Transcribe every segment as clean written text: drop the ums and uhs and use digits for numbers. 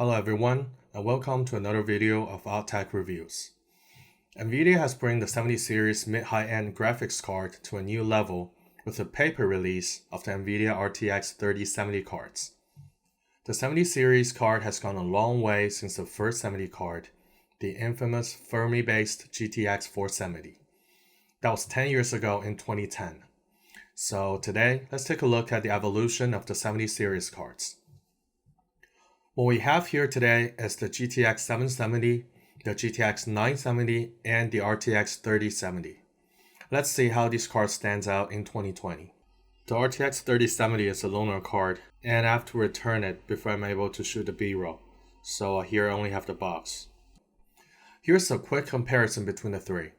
Hello everyone, and welcome to another video of Our Tech Reviews. Nvidia has brought the 70 series mid-high-end graphics card to a new level with the paper release of the Nvidia RTX3070 cards. The 70 series card has gone a long way since the first 70 card, the infamous Fermi-based GTX470. That was 10 years ago in 2010. So today, let's take a look at the evolution of the 70 series cards. What we have here today is the GTX770, the GTX970, and the RTX3070. Let's see how these cards stands out in 2020. The RTX3070 is a loaner card, and I have to return it before I'm able to shoot the B-roll. So here I only have the box. Here's a quick comparison between the three.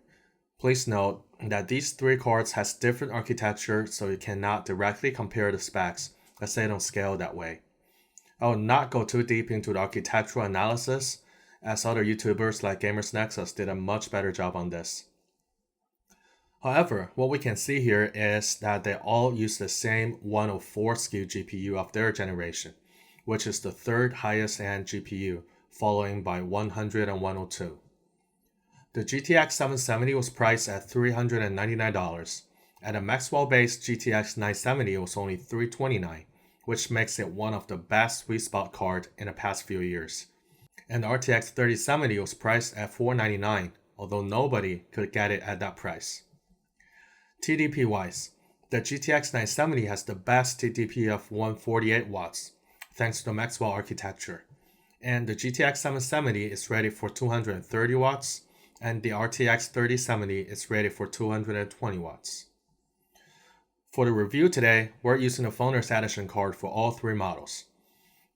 Please note that these three cards has different architecture, so you cannot directly compare the specs as they don't scale that way. I will not go too deep into the architectural analysis, as other YouTubers like Gamers Nexus did a much better job on this. However, what we can see here is that they all use the same 104 SKU GPU of their generation, which is the third highest end GPU, following by 100 and 102. The GTX 770 was priced at $399, and the Maxwell-based GTX 970 was only $329, which makes it one of the best sweet spot cards in the past few years. And the RTX 3070 was priced at $499, although nobody could get it at that price. TDP wise, the GTX 970 has the best TDP of 148 watts, thanks to the Maxwell architecture. And the GTX 770 is rated for 230 watts, and the RTX 3070 is rated for 220 watts. For the review today, we're using the Founders Edition card for all three models.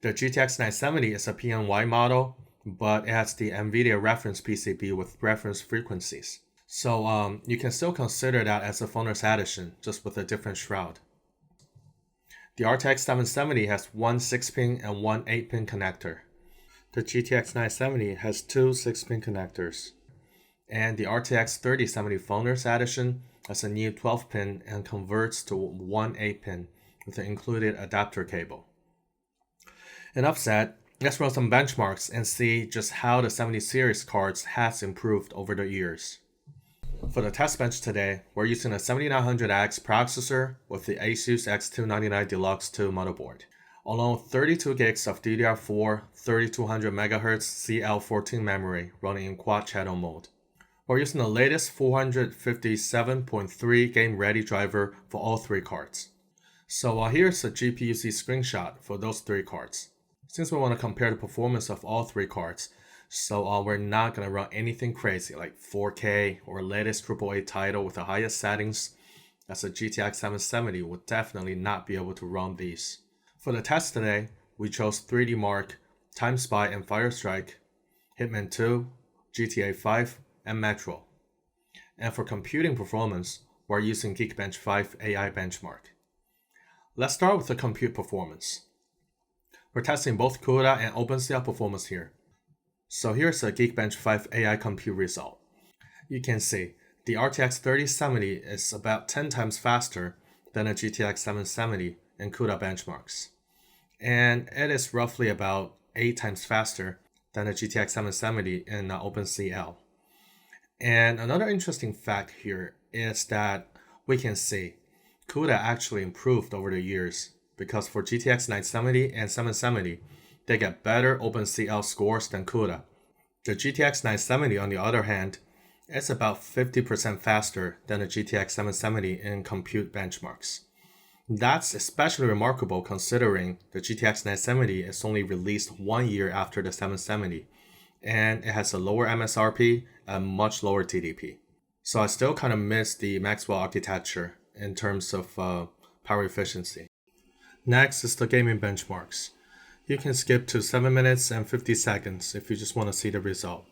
The GTX 970 is a PNY model, but it has the Nvidia reference PCB with reference frequencies. So you can still consider that as a Founders Edition, just with a different shroud. The RTX 770 has one 6-pin and one 8-pin connector. The GTX 970 has two 6-pin connectors. And the RTX 3070 Founders Edition has a new 12-pin and converts to one 8-pin with an included adapter cable. Enough said, let's run some benchmarks and see just how the 70 series cards has improved over the years. For the test bench today, we're using a 7900X processor with the Asus X299 Deluxe 2 motherboard, along with 32 gigs of DDR4 3200 MHz CL14 memory running in quad channel mode. We're using the latest 457.3 game-ready driver for all three cards. So here's a GPU-C screenshot for those three cards. Since we want to compare the performance of all three cards, so we're not going to run anything crazy like 4K or latest AAA title with the highest settings, as a GTX 770 would definitely not be able to run these. For the test today, we chose 3D Mark, Time Spy and Firestrike, Hitman 2, GTA 5, and Metro. And for computing performance, we're using Geekbench 5 AI benchmark. Let's start with the compute performance. We're testing both CUDA and OpenCL performance here. So here's a Geekbench 5 AI compute result. You can see the RTX 3070 is about 10 times faster than a GTX 770 in CUDA benchmarks. And it is roughly about 8 times faster than a GTX 770 in OpenCL. And another interesting fact here is that we can see CUDA actually improved over the years, because for GTX 970 and 770, they get better OpenCL scores than CUDA. The GTX 970, on the other hand, is about 50% faster than the GTX 770 in compute benchmarks. That's especially remarkable considering the GTX 970 is only released 1 year after the 770, and it has a lower MSRP and much lower TDP. So I still kind of miss the Maxwell architecture in terms of power efficiency. Next is the gaming benchmarks. You can skip to 7 minutes and 50 seconds if you just want to see the result.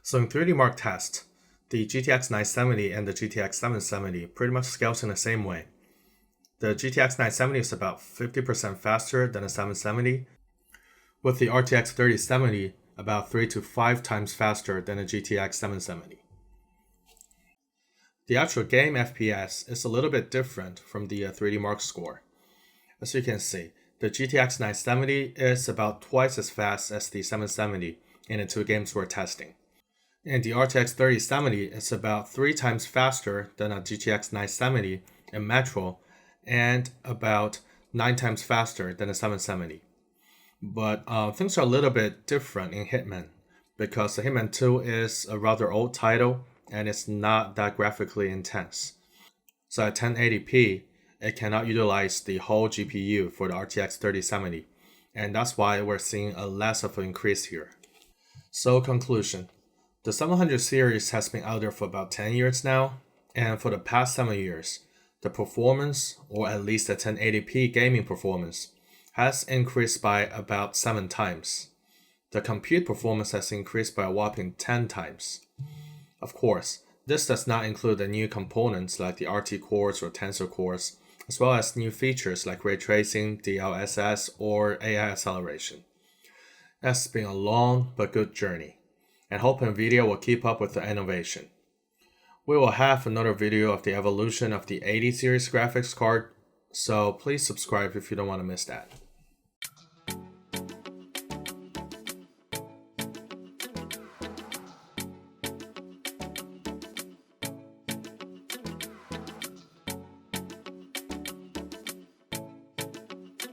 So in 3D Mark test, the GTX970 and the GTX770 pretty much scales in the same way. The GTX970 is about 50% faster than the 770, with the RTX3070 about 3 to 5 times faster than the GTX770. The actual game FPS is a little bit different from the 3D Mark score. As you can see, the GTX 970 is about twice as fast as the 770 in the two games we're testing. And the RTX 3070 is about 3 times faster than a GTX 970 in Metro and about 9 times faster than a 770. But things are a little bit different in Hitman because the Hitman 2 is a rather old title and it's not that graphically intense. So at 1080p, it cannot utilize the whole GPU for the RTX 3070, and that's why we're seeing a less of an increase here. So conclusion, the 700 series has been out there for about 10 years now, and for the past 7 years, the performance, or at least the 1080p gaming performance, has increased by about 7 times. The compute performance has increased by a whopping 10 times. Of course, this does not include the new components like the RT cores or tensor cores, as well as new features like ray tracing, DLSS, or AI acceleration. It's been a long but good journey, and hope Nvidia will keep up with the innovation. We will have another video of the evolution of the 80 series graphics card, so please subscribe if you don't want to miss that.